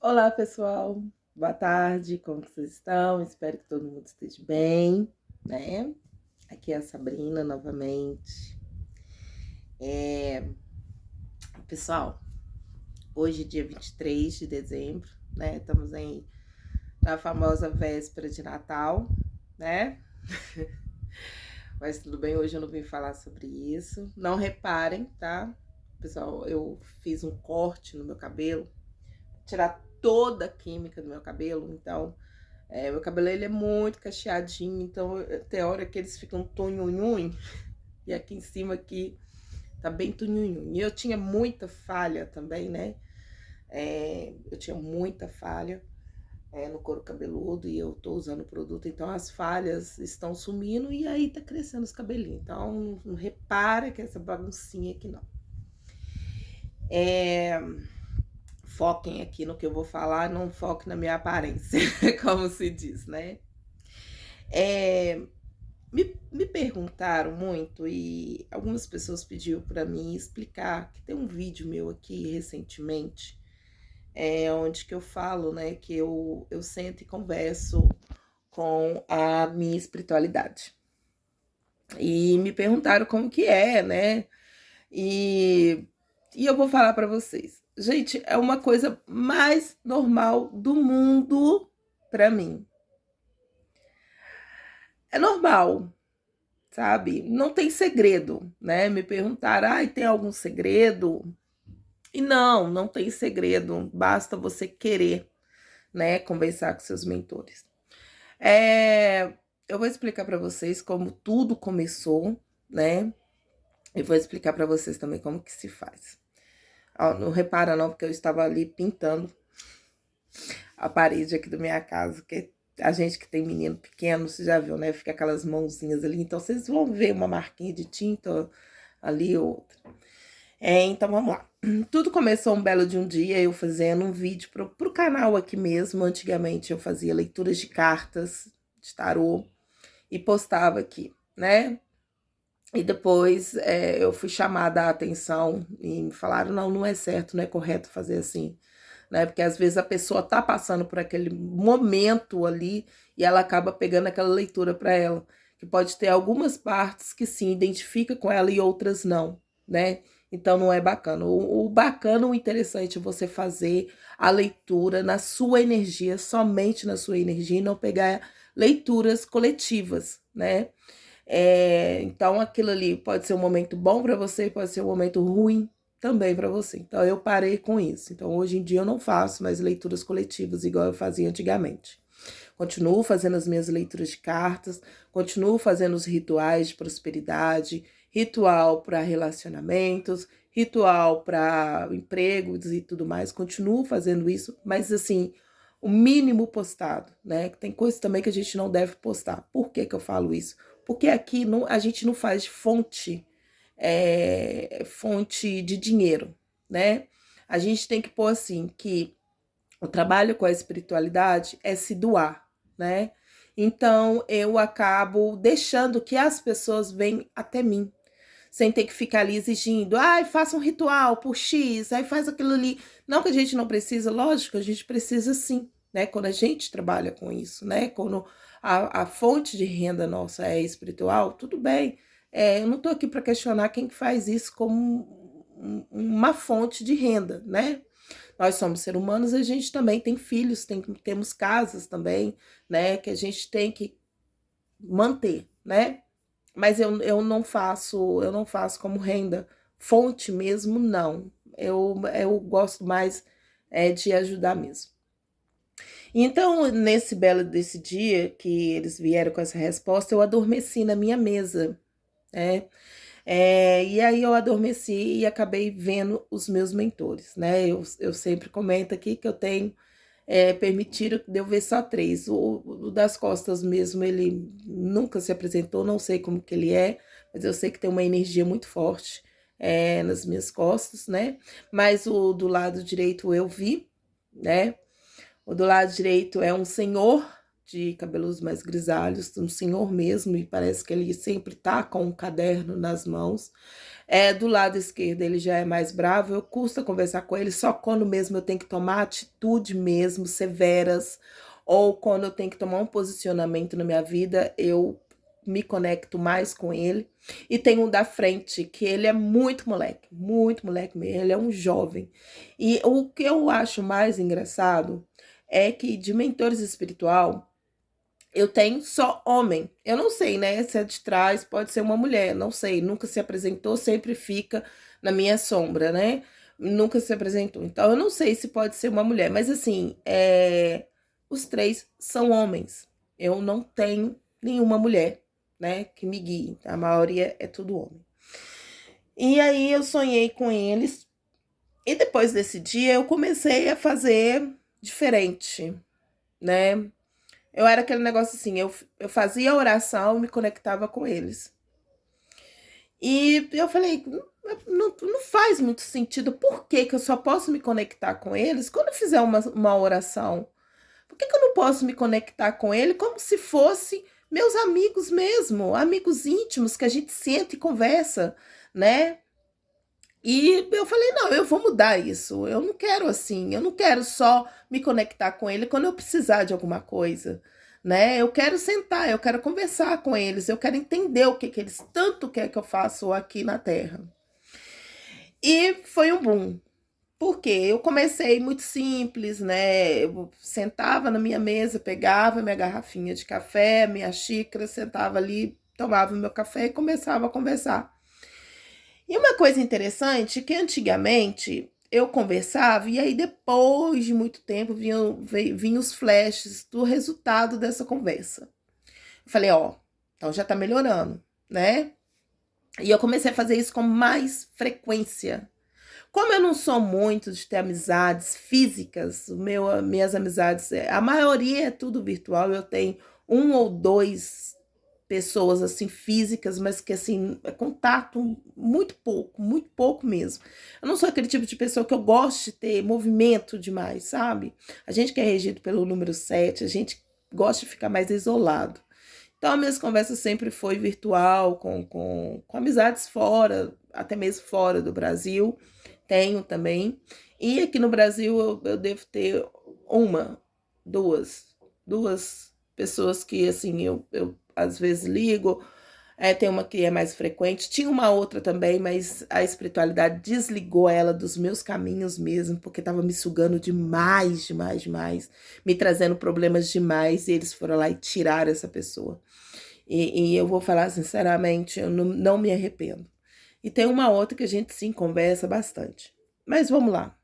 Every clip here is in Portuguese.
Olá, pessoal. Boa tarde, como vocês estão? Espero que todo mundo esteja bem, né? Aqui é a Sabrina novamente. Pessoal, hoje é dia 23 de dezembro, né? Estamos aí na famosa véspera de Natal, né? Mas tudo bem, hoje eu não vim falar sobre isso. Não reparem, tá? Pessoal, eu fiz um corte no meu cabelo, tirar toda a química do meu cabelo, então meu cabelo ele é muito cacheadinho, então tem hora que eles ficam tunhunhun, e aqui em cima aqui tá bem tunhunhun. E eu tinha muita falha também, né? Eu tinha muita falha no couro cabeludo e eu tô usando o produto, então as falhas estão sumindo e aí tá crescendo os cabelinhos. Então não repara que essa baguncinha aqui não. Foquem aqui no que eu vou falar, não foquem na minha aparência, como se diz, né? Me perguntaram muito e algumas pessoas pediram para mim explicar que tem um vídeo meu aqui recentemente, onde que eu falo, né, que eu sento e converso com a minha espiritualidade. E me perguntaram como que é, né? E, e eu vou falar para vocês. Gente, é uma coisa mais normal do mundo para mim. É normal, sabe? Não tem segredo, né? Me perguntaram, tem algum segredo? E não tem segredo, basta você querer, né, conversar com seus mentores. Eu vou explicar para vocês como tudo começou, né? E vou explicar para vocês também como que se faz. Ó, não repara não, porque eu estava ali pintando a parede aqui da minha casa, que a gente que tem menino pequeno, você já viu, né? Fica aquelas mãozinhas ali, então vocês vão ver uma marquinha de tinta ali ou outra. Então vamos lá. Tudo começou um belo de um dia, eu fazendo um vídeo pro canal aqui mesmo. Antigamente eu fazia leituras de cartas, de tarô, e postava aqui, né? E depois eu fui chamada a atenção e me falaram, não é certo, não é correto fazer assim, né? Porque às vezes a pessoa tá passando por aquele momento ali e ela acaba pegando aquela leitura para ela, que pode ter algumas partes que se identifica com ela e outras não, né? Então não é bacana. O bacana, o interessante é você fazer a leitura na sua energia, somente na sua energia, e não pegar leituras coletivas, né? Então aquilo ali pode ser um momento bom para você, pode ser um momento ruim também para você. Então eu parei com isso. Então hoje em dia eu não faço mais leituras coletivas igual eu fazia antigamente. Continuo fazendo as minhas leituras de cartas, continuo fazendo os rituais de prosperidade, ritual para relacionamentos, ritual para empregos e tudo mais. Continuo fazendo isso, mas assim, o mínimo postado, né? Tem coisas também que a gente não deve postar. Por que que eu falo isso? Porque aqui não, a gente não faz fonte, fonte de dinheiro, né? A gente tem que pôr assim, que o trabalho com a espiritualidade é se doar, né? Então eu acabo deixando que as pessoas venham até mim, sem ter que ficar ali exigindo, faça um ritual por X, aí faz aquilo ali. Não que a gente não precisa, lógico, a gente precisa sim, né? Quando a gente trabalha com isso, né? Quando a fonte de renda nossa é espiritual, tudo bem. Eu não tô aqui para questionar quem faz isso como uma fonte de renda, né? Nós somos seres humanos, a gente também tem filhos, temos casas também, né? Que a gente tem que manter, né? Mas eu não faço como renda. Fonte mesmo, não. Eu gosto mais de ajudar mesmo. Então, nesse belo desse dia que eles vieram com essa resposta, eu adormeci na minha mesa, né? E aí eu adormeci e acabei vendo os meus mentores, né? Eu sempre comento aqui que eu tenho permitiram de eu ver só três. O das costas mesmo, ele nunca se apresentou, não sei como que ele é, mas eu sei que tem uma energia muito forte nas minhas costas, né? Mas o do lado direito eu vi, né? O do lado direito é um senhor, de cabelos mais grisalhos, um senhor mesmo, e parece que ele sempre tá com um caderno nas mãos. Do lado esquerdo ele já é mais bravo, eu custa conversar com ele só quando mesmo eu tenho que tomar atitude mesmo, severas, ou quando eu tenho que tomar um posicionamento na minha vida, eu me conecto mais com ele. E tem um da frente, que ele é muito moleque mesmo, ele é um jovem. E o que eu acho mais engraçado é que de mentores espiritual, eu tenho só homem. Eu não sei, né? Se é de trás, pode ser uma mulher, não sei. Nunca se apresentou, sempre fica na minha sombra, né? Nunca se apresentou. Então, eu não sei se pode ser uma mulher, mas assim, os três são homens. Eu não tenho nenhuma mulher, né, que me guie. A maioria é tudo homem. E aí eu sonhei com eles. E depois desse dia eu comecei a fazer diferente, né? Eu era aquele negócio assim, eu fazia a oração, me conectava com eles. E eu falei, não faz muito sentido, por que que eu só posso me conectar com eles quando eu fizer uma oração? Por que que eu não posso me conectar com ele como se fosse meus amigos mesmo, amigos íntimos que a gente senta e conversa, né? E eu falei, não, eu vou mudar isso. Eu não quero assim, eu não quero só me conectar com ele quando eu precisar de alguma coisa, né? Eu quero sentar, eu quero conversar com eles, eu quero entender o que que eles tanto querem que eu faça aqui na Terra. E foi um boom. Porque eu comecei muito simples, né? Eu sentava na minha mesa, pegava minha garrafinha de café, minha xícara, sentava ali, tomava meu café e começava a conversar. E uma coisa interessante é que antigamente eu conversava e aí depois de muito tempo vinham os flashes do resultado dessa conversa. Eu falei, ó, então já tá melhorando, né? E eu comecei a fazer isso com mais frequência. Como eu não sou muito de ter amizades físicas, minhas amizades, a maioria é tudo virtual, eu tenho um ou dois pessoas assim físicas, mas que assim, é contato muito pouco mesmo. Eu não sou aquele tipo de pessoa que eu gosto de ter movimento demais, sabe? A gente que é regido pelo número 7, a gente gosta de ficar mais isolado. Então, a minha conversa sempre foi virtual, com amizades fora, até mesmo fora do Brasil. Tenho também. E aqui no Brasil eu devo ter uma, duas pessoas que assim eu às vezes ligo. Tem uma que é mais frequente. Tinha uma outra também, mas a espiritualidade desligou ela dos meus caminhos mesmo, porque estava me sugando demais, me trazendo problemas demais, e eles foram lá e tiraram essa pessoa. E eu vou falar sinceramente, eu não me arrependo. E tem uma outra que a gente sim conversa bastante. Mas vamos lá.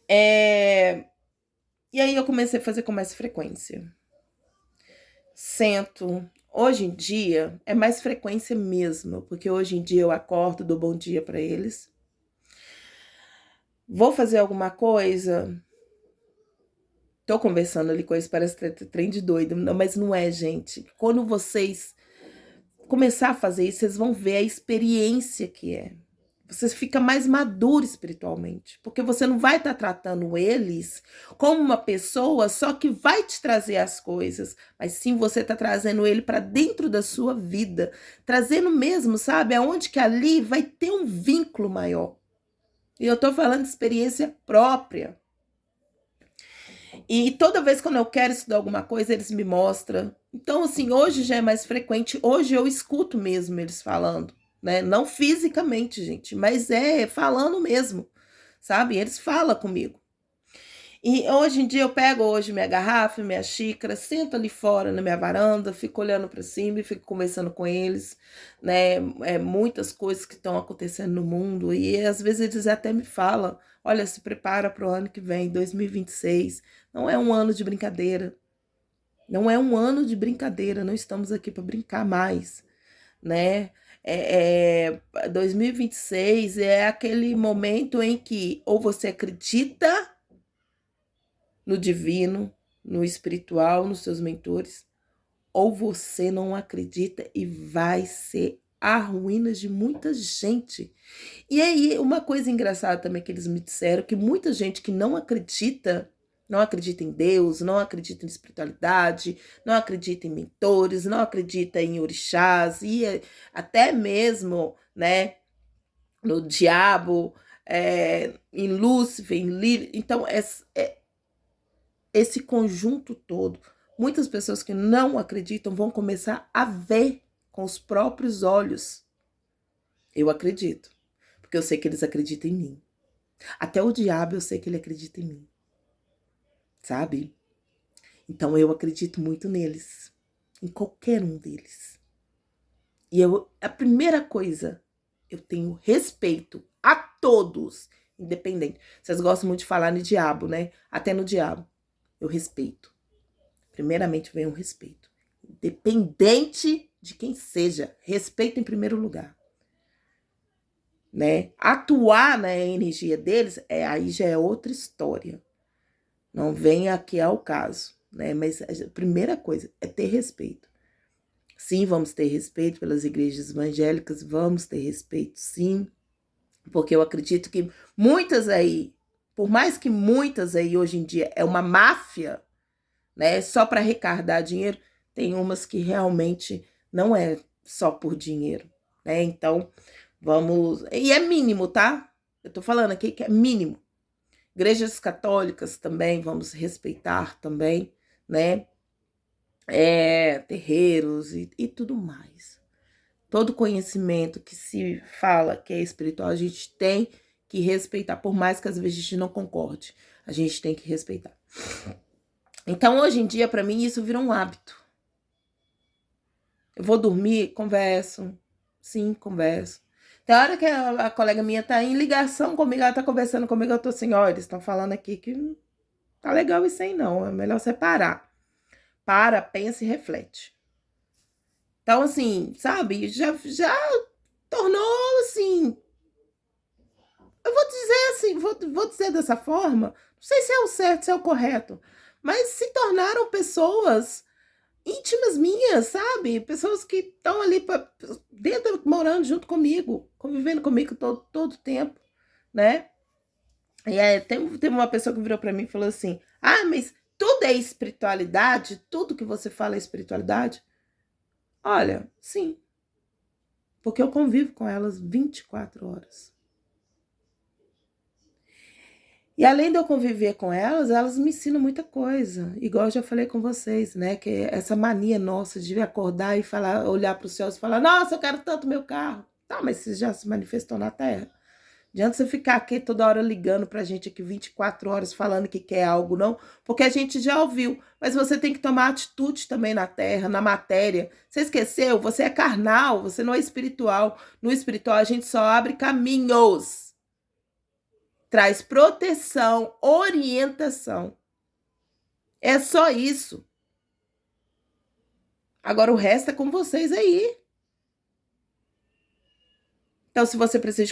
E aí eu comecei a fazer com mais frequência. Sento. Hoje em dia é mais frequência mesmo, porque hoje em dia eu acordo, dou bom dia para eles. Vou fazer alguma coisa. Tô conversando ali com eles, parece trem de doido, mas não é, gente. Quando vocês começar a fazer isso, vocês vão ver a experiência que é. Você fica mais maduro espiritualmente, porque você não vai estar tratando eles como uma pessoa só que vai te trazer as coisas, mas sim você está trazendo ele para dentro da sua vida, trazendo mesmo, sabe, aonde que ali vai ter um vínculo maior. E eu estou falando de experiência própria. E toda vez quando eu quero estudar alguma coisa, eles me mostram. Então, assim, hoje já é mais frequente. Hoje eu escuto mesmo eles falando, né? Não fisicamente, gente, mas falando mesmo, sabe? Eles falam comigo. E hoje em dia eu pego hoje minha garrafa, minha xícara, sento ali fora na minha varanda, fico olhando para cima e fico conversando com eles, né? Muitas coisas que estão acontecendo no mundo e às vezes eles até me falam, olha, se prepara para o ano que vem, 2026. Não é um ano de brincadeira. Não é um ano de brincadeira, não estamos aqui para brincar mais, né? 2026 é aquele momento em que ou você acredita no divino, no espiritual, nos seus mentores, ou você não acredita e vai ser a ruína de muita gente. E aí, uma coisa engraçada também que eles me disseram, que muita gente que não acredita, não acredita em Deus, não acredita em espiritualidade, não acredita em mentores, não acredita em orixás e até mesmo, né, no diabo, em Lúcifer, em Lilith. Então, esse conjunto todo, muitas pessoas que não acreditam vão começar a ver com os próprios olhos. Eu acredito, porque eu sei que eles acreditam em mim. Até o diabo eu sei que ele acredita em mim, sabe? Então eu acredito muito neles, em qualquer um deles. E a primeira coisa, eu tenho respeito a todos, independente. Vocês gostam muito de falar no diabo, né? Até no diabo, eu respeito. Primeiramente vem o respeito. Independente de quem seja, respeito em primeiro lugar. Né? Atuar na energia deles, aí já é outra história. Não vem aqui ao caso, né? Mas a primeira coisa é ter respeito. Sim, vamos ter respeito pelas igrejas evangélicas, vamos ter respeito, sim. Porque eu acredito que muitas aí, por mais que muitas aí hoje em dia é uma máfia, né? Só para arrecadar dinheiro, tem umas que realmente não é só por dinheiro, né? Então, vamos... E é mínimo, tá? Eu tô falando aqui que é mínimo. Igrejas católicas também, vamos respeitar também, né? Terreiros e tudo mais. Todo conhecimento que se fala que é espiritual, a gente tem que respeitar, por mais que às vezes a gente não concorde, a gente tem que respeitar. Então, hoje em dia, para mim, isso virou um hábito. Eu vou dormir, converso. Sim, converso. Tem hora que a colega minha tá em ligação comigo, ela tá conversando comigo, eu tô assim, ó, eles estão falando aqui que não tá legal isso aí não, é melhor separar. Para, pensa e reflete. Então, assim, sabe, já tornou, assim, eu vou dizer assim, vou dizer dessa forma, não sei se é o certo, se é o correto, mas se tornaram pessoas íntimas minhas, sabe? Pessoas que estão ali dentro, morando junto comigo, convivendo comigo todo o tempo, né? E aí, teve uma pessoa que virou para mim e falou assim, mas tudo é espiritualidade? Tudo que você fala é espiritualidade? Olha, sim. Porque eu convivo com elas 24 horas. E além de eu conviver com elas me ensinam muita coisa. Igual eu já falei com vocês, né? Que essa mania nossa de acordar e falar, olhar para os céus e falar, nossa, eu quero tanto meu carro. Tá, mas você já se manifestou na Terra. Adianta você ficar aqui toda hora ligando pra gente aqui 24 horas falando que quer algo, não? Porque a gente já ouviu. Mas você tem que tomar atitude também na Terra, na matéria. Você esqueceu? Você é carnal, você não é espiritual. No espiritual a gente só abre caminhos. Traz proteção, orientação. É só isso. Agora o resto é com vocês aí. Então, se você precisa